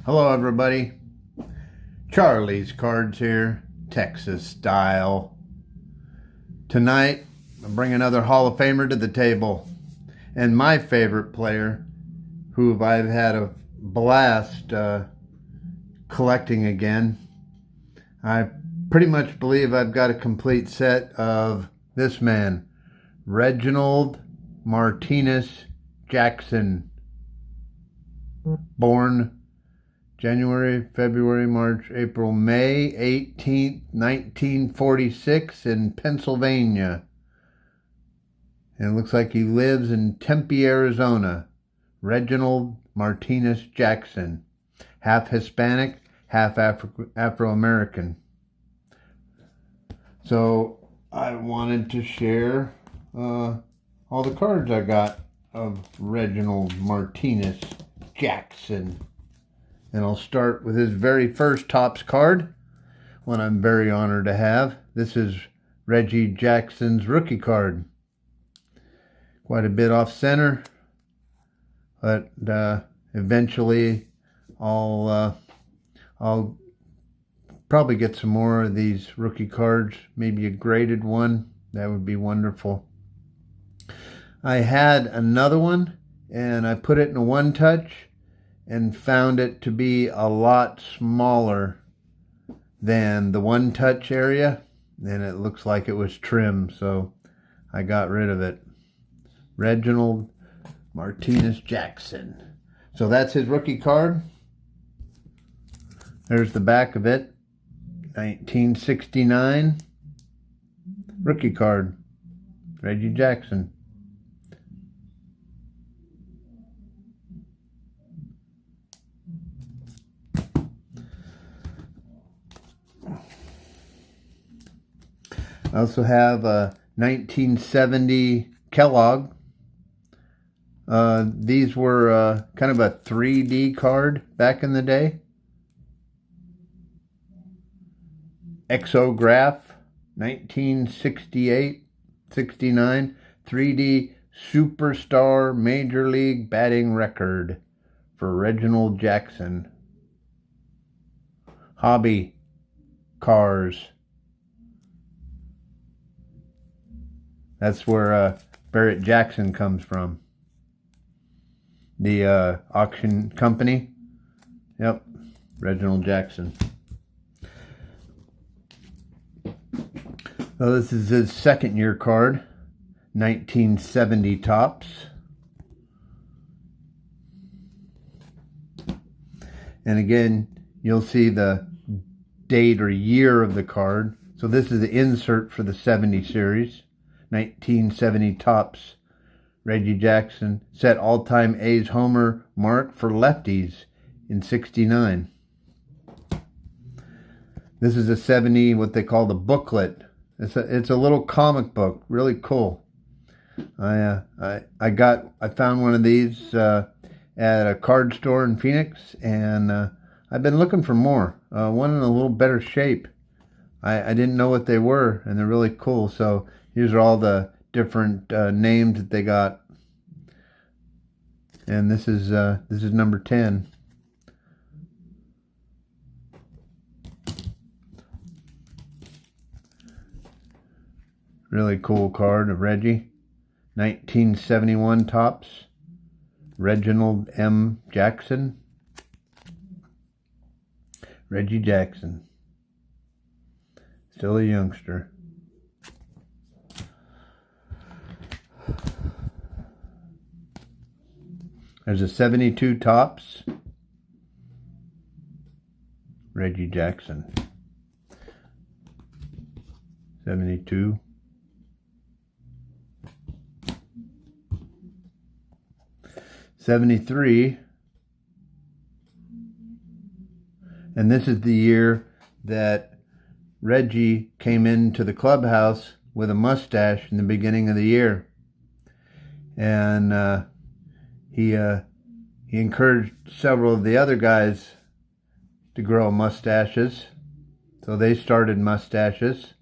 Hello everybody, Charlie's Cards here, Texas style. Tonight, I bring another Hall of Famer to the table, and my favorite player, who I've had a blast collecting again. I pretty much believe I've got a complete set of this man, Reginald Martinez Jackson, born January, February, March, April, May 18th, 1946 in Pennsylvania. And it looks like he lives in Tempe, Arizona. Reginald Martinez Jackson. Half Hispanic, half Afro-American. So I wanted to share all the cards I got of Reginald Martinez Jackson. And I'll start with his very first Topps card, one I'm very honored to have. This is Reggie Jackson's rookie card. Quite a bit off center, but eventually I'll probably get some more of these rookie cards, maybe a graded one. That would be wonderful. I had another one, and I put it in a one-touch, and found it to be a lot smaller than the one-touch area, and it looks like it was trimmed, so I got rid of it. Reginald Martinez Jackson. So that's his rookie card. There's the back of it. 1969 rookie card. Reggie Jackson. I also have a 1970 Kellogg. These were kind of a 3D card back in the day. Exograph, 1968, 69, 3D Superstar Major League Batting Record for Reginald Jackson. Hobby Cars. That's where Barrett-Jackson comes from. The auction company. Yep, Reginald Jackson. So this is his second year card, 1970 Topps. And again, you'll see the date or year of the card. So this is the insert for the 70 series. 1970 Topps. Reggie Jackson set all-time A's homer mark for lefties in 69. This is a 70, what they call the booklet. It's a little comic book, really cool. I found one of these at a card store in Phoenix, and I've been looking for more. One in a little better shape. I didn't know what they were, and they're really cool. So here's all the different names that they got, and this is number 10. Really cool card of Reggie. 1971 Topps. Reginald M. Jackson. Reggie Jackson. Still a youngster. There's a 72 Topps. Reggie Jackson. 72. '73. And this is the year that Reggie came into the clubhouse with a mustache in the beginning of the year. And he encouraged several of the other guys to grow mustaches. So they started mustaches.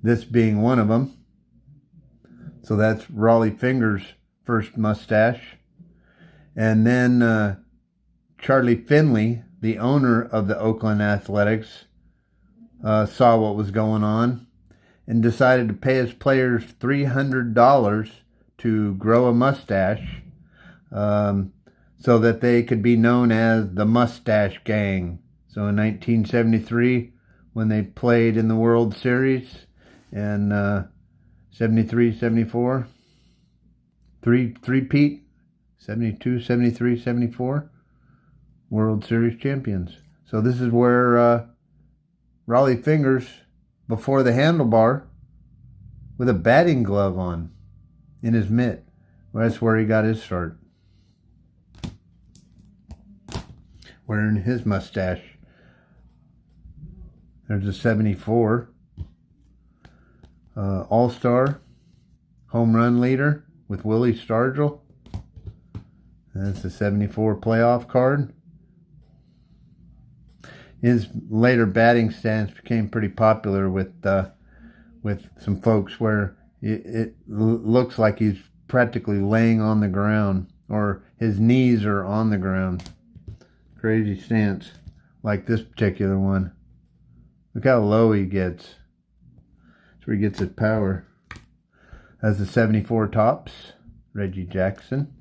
This being one of them. So that's Raleigh Finger's first mustache. And then Charlie Finley, the owner of the Oakland Athletics, saw what was going on and decided to pay his players $300 to grow a mustache so that they could be known as the Mustache Gang. So in 1973, when they played in the World Series, and 73, 74, three-peat, 72, 73, 74, World Series champions. So this is where Raleigh Fingers, before the handlebar, with a batting glove on in his mitt. Well, that's where he got his start. Wearing his mustache. There's a 74. All-Star home run leader with Willie Stargell. That's the 74 playoff card. His later batting stance became pretty popular with some folks where it looks like he's practically laying on the ground, or his knees are on the ground. Crazy stance, like this particular one. Look how low he gets. That's where he gets his power. That's the 74 Topps, Reggie Jackson.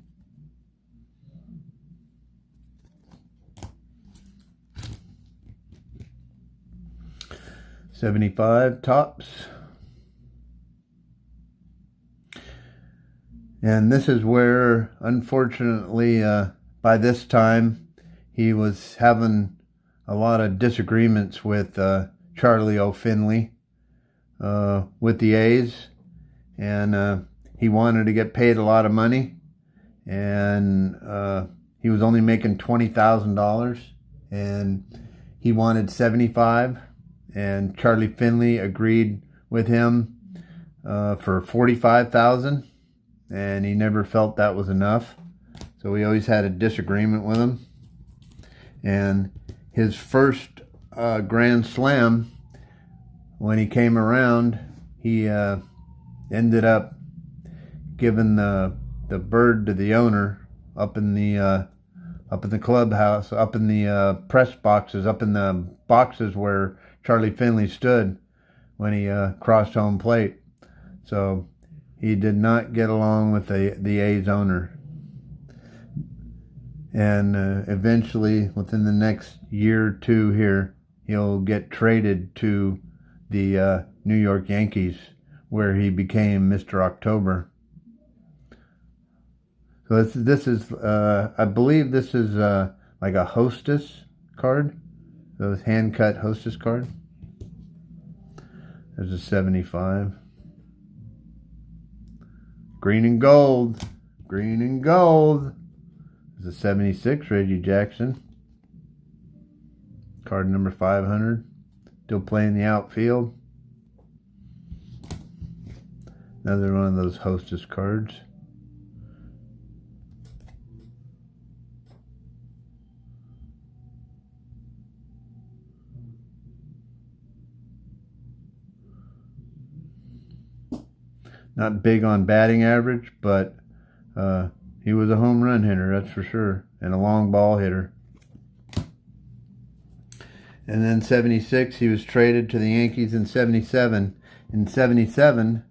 '75 Topps. And this is where, unfortunately, by this time, he was having a lot of disagreements with Charlie O'Finley with the A's. And he wanted to get paid a lot of money. And he was only making $20,000. And he wanted $75,000. And Charlie Finley agreed with him for $45,000, and he never felt that was enough. So we always had a disagreement with him. And his first Grand Slam, when he came around, he ended up giving the bird to the owner up in the clubhouse, up in the press boxes, up in the boxes where Charlie Finley stood when he crossed home plate. So he did not get along with the A's owner. And eventually, within the next year or two here, he'll get traded to the New York Yankees, where he became Mr. October. So this is I believe this is like a hostess card. Those hand-cut hostess card. There's a 75. Green and gold. Green and gold. There's a 76, Reggie Jackson. Card number 500. Still playing the outfield. Another one of those hostess cards. Not big on batting average, but he was a home run hitter, that's for sure, and a long ball hitter. And then 76, he was traded to the Yankees in 77. In 77,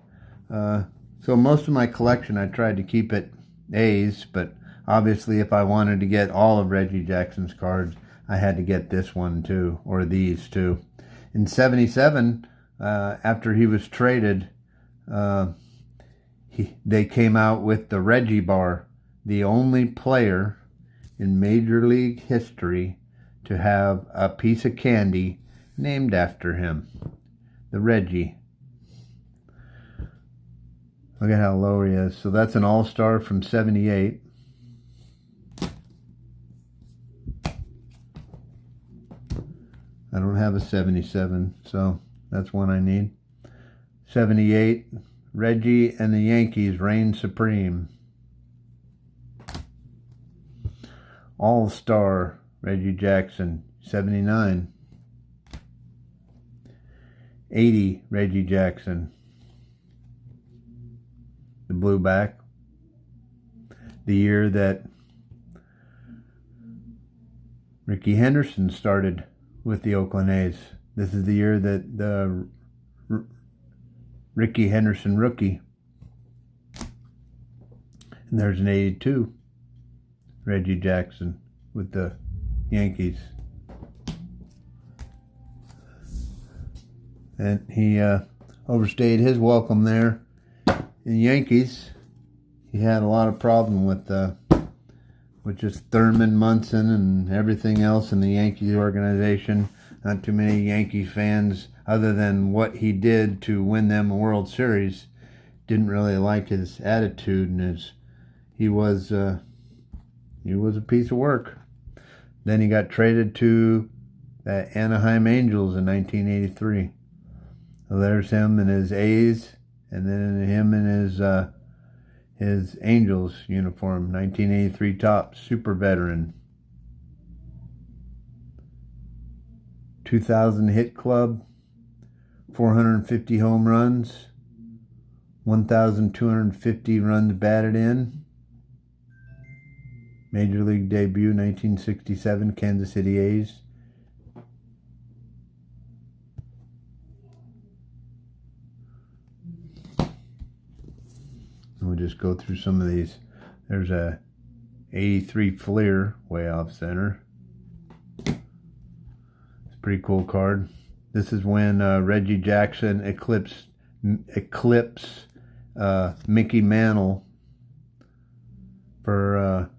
so most of my collection, I tried to keep it A's, but obviously if I wanted to get all of Reggie Jackson's cards, I had to get this one too, or these two. In 77, after he was traded, they came out with the Reggie bar, the only player in Major League history to have a piece of candy named after him. The Reggie. Look at how low he is. So that's an all-star from 78. I don't have a 77, so that's one I need. 78. Reggie and the Yankees reign supreme. All-Star, Reggie Jackson, 79. 80, Reggie Jackson. The blue back. The year that Rickey Henderson started with the Oakland A's. This is the year that the Rickey Henderson rookie. And there's an 82. Reggie Jackson with the Yankees. And he overstayed his welcome there in the Yankees. He had a lot of problem with just Thurman, Munson, and everything else in the Yankees organization. Not too many Yankee fans, other than what he did to win them a World Series, didn't really like his attitude, and he was a piece of work. Then he got traded to the Anaheim Angels in 1983. So there's him in his A's, and then him in his Angels uniform, 1983 Topps, super veteran. 2000 hit club, 450 home runs, 1,250 runs batted in. Major League debut, 1967, Kansas City A's. We'll just go through some of these. There's a 83 Fleer way off center. It's a pretty cool card. This is when Reggie Jackson eclipsed Mickey Mantle for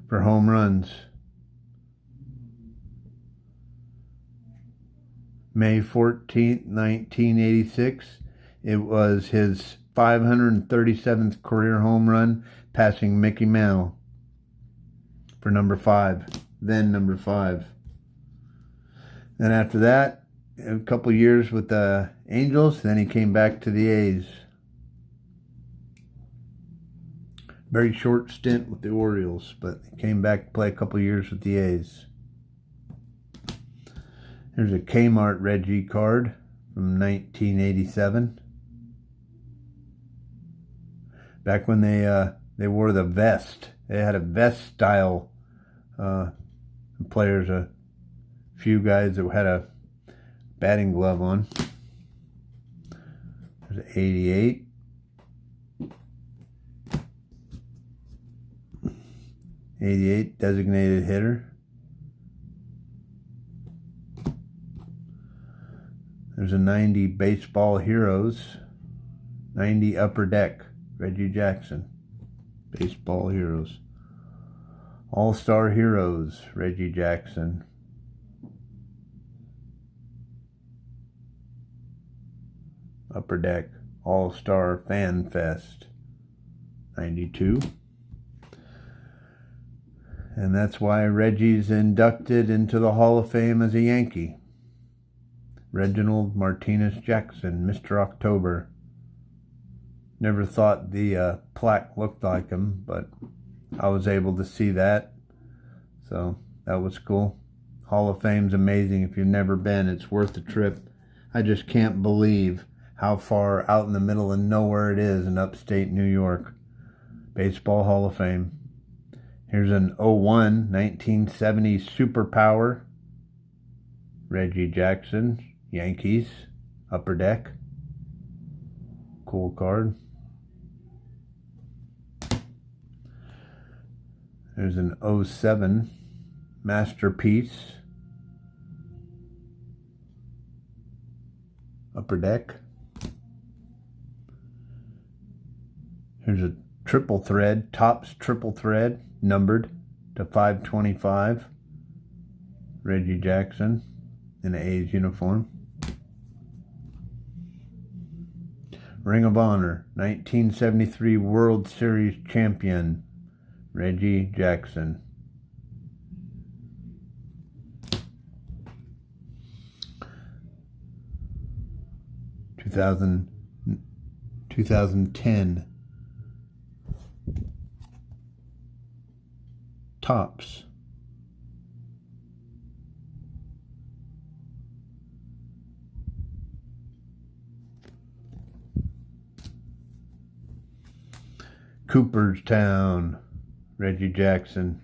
home runs. May 14th, 1986. It was his 537th career home run, passing Mickey Mantle for number 5. Then number 5. Then after that, a couple years with the Angels. Then he came back to the A's. Very short stint with the Orioles, but he came back to play a couple years with the A's. There's a Kmart Reggie card from 1987. Back when they wore the vest. They had a vest style players, a few guys that had a batting glove on. There's an 88. '88 designated hitter. There's a 90 Baseball Heroes. 90 Upper Deck, Reggie Jackson. Baseball Heroes. All-Star Heroes, Reggie Jackson. Upper Deck, All-Star Fan Fest, 92. And that's why Reggie's inducted into the Hall of Fame as a Yankee. Reginald Martinez Jackson, Mr. October. Never thought the plaque looked like him, but I was able to see that. So that was cool. Hall of Fame's amazing. If you've never been, it's worth the trip. I just can't believe how far out in the middle of nowhere it is in upstate New York. Baseball Hall of Fame. Here's an 01 1970 Superpower. Reggie Jackson, Yankees, Upper Deck. Cool card. There's an 07 Masterpiece. Upper Deck. Here's a triple thread, Topps triple thread, numbered to 525. Reggie Jackson in an A's uniform. Ring of Honor, 1973 World Series champion, Reggie Jackson. (2010) Topps. Cooperstown, Reggie Jackson.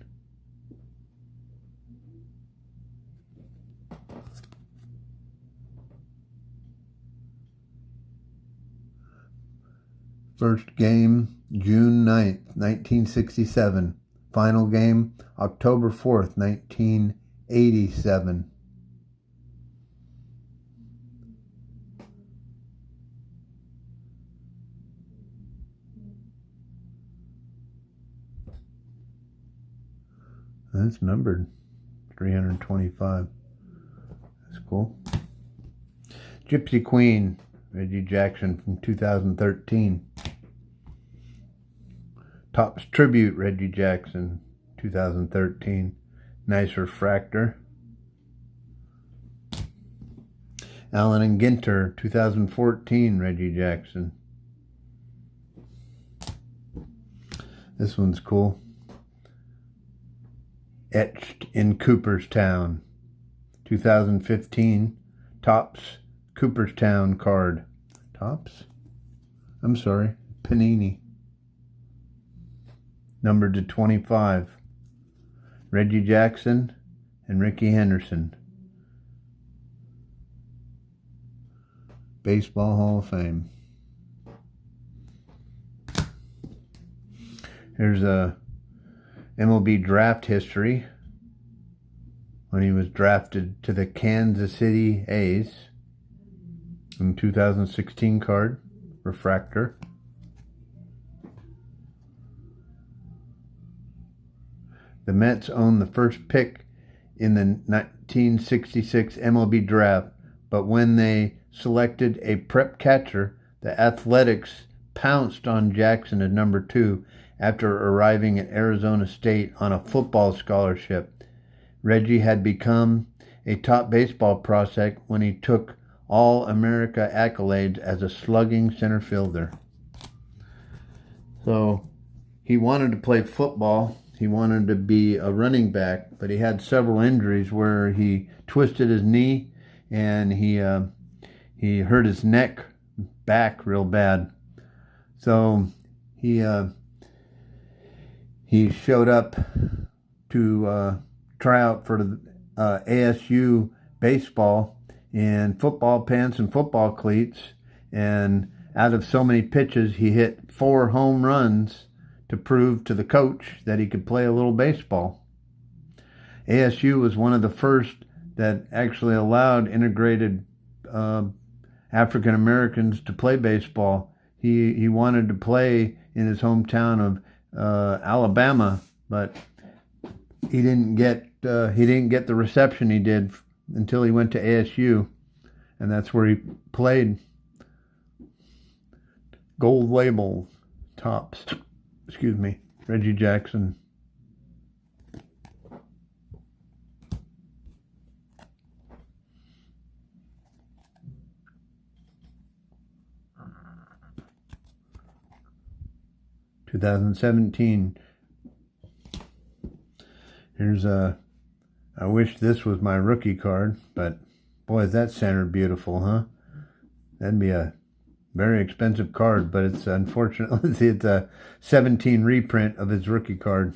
First game, June 9th, 1967. Final game, October 4th, 1987. That's numbered 325. That's cool. Gypsy Queen, Reggie Jackson from 2013. Topps Tribute, Reggie Jackson, 2013. Nice refractor. Allen and Ginter, 2014, Reggie Jackson. This one's cool. Etched in Cooperstown, 2015. Topps Cooperstown card. Topps? I'm sorry, Panini. Numbered to 25. Reggie Jackson and Ricky Henderson. Baseball Hall of Fame. Here's a MLB draft history when he was drafted to the Kansas City A's in 2016 card, refractor. The Mets owned the first pick in the 1966 MLB draft, but when they selected a prep catcher, the Athletics pounced on Jackson at number 2 after arriving at Arizona State on a football scholarship. Reggie had become a top baseball prospect when he took All-America accolades as a slugging center fielder. So he wanted to play football. He wanted to be a running back, but he had several injuries where he twisted his knee and he hurt his neck back real bad. So he showed up to try out for the ASU baseball in football pants and football cleats, and out of so many pitches, he hit 4 home runs to prove to the coach that he could play a little baseball. ASU was one of the first that actually allowed integrated African Americans to play baseball. He wanted to play in his hometown of Alabama, but he didn't get the reception he did until he went to ASU, and that's where he played. Gold label, Topps. Excuse me, Reggie Jackson. (2017). Here's a. I wish this was my rookie card, but boy, is that center beautiful, huh? That'd be a very expensive card, but it's unfortunately it's a 17 reprint of his rookie card.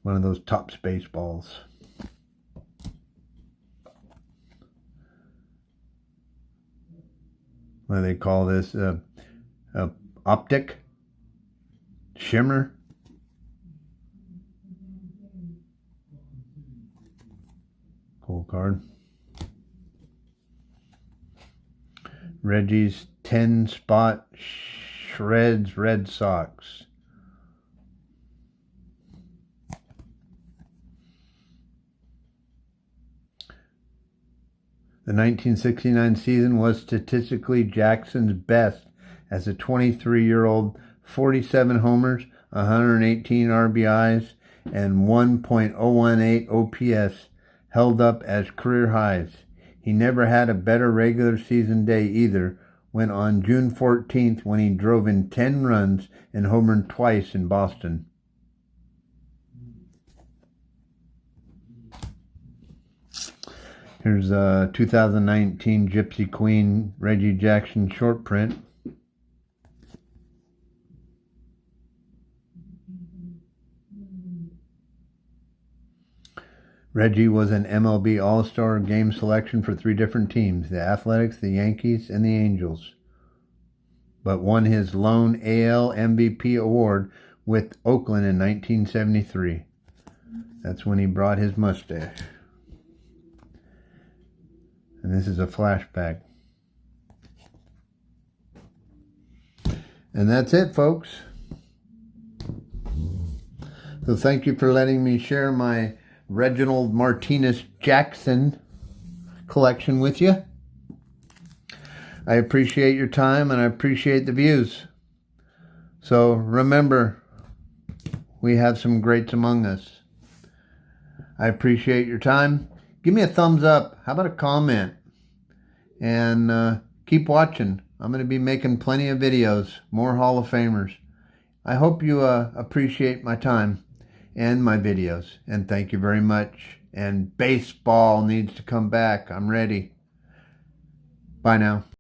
One of those Topps baseballs. What do they call this? Optic? Shimmer? Cool card. Reggie's 10-spot shreds Red Sox. The 1969 season was statistically Jackson's best as a 23-year-old, 47 homers, 118 RBIs, and 1.018 OPS held up as career highs. He never had a better regular season day either, when on June 14th, when he drove in 10 runs and homered twice in Boston. Here's a 2019 Gypsy Queen Reggie Jackson short print. Reggie was an MLB All-Star Game selection for 3 different teams, the Athletics, the Yankees, and the Angels. but won his lone AL MVP award with Oakland in 1973. That's when he brought his mustache. And this is a flashback. And that's it, folks. So thank you for letting me share my Reginald Martinez Jackson collection with you. I appreciate your time and I appreciate the views. So remember, we have some greats among us. I appreciate your time. Give me a thumbs up. How about a comment? And keep watching. I'm going to be making plenty of videos, more Hall of Famers. I hope you appreciate my time and my videos. And thank you very much. And baseball needs to come back. I'm ready. Bye now.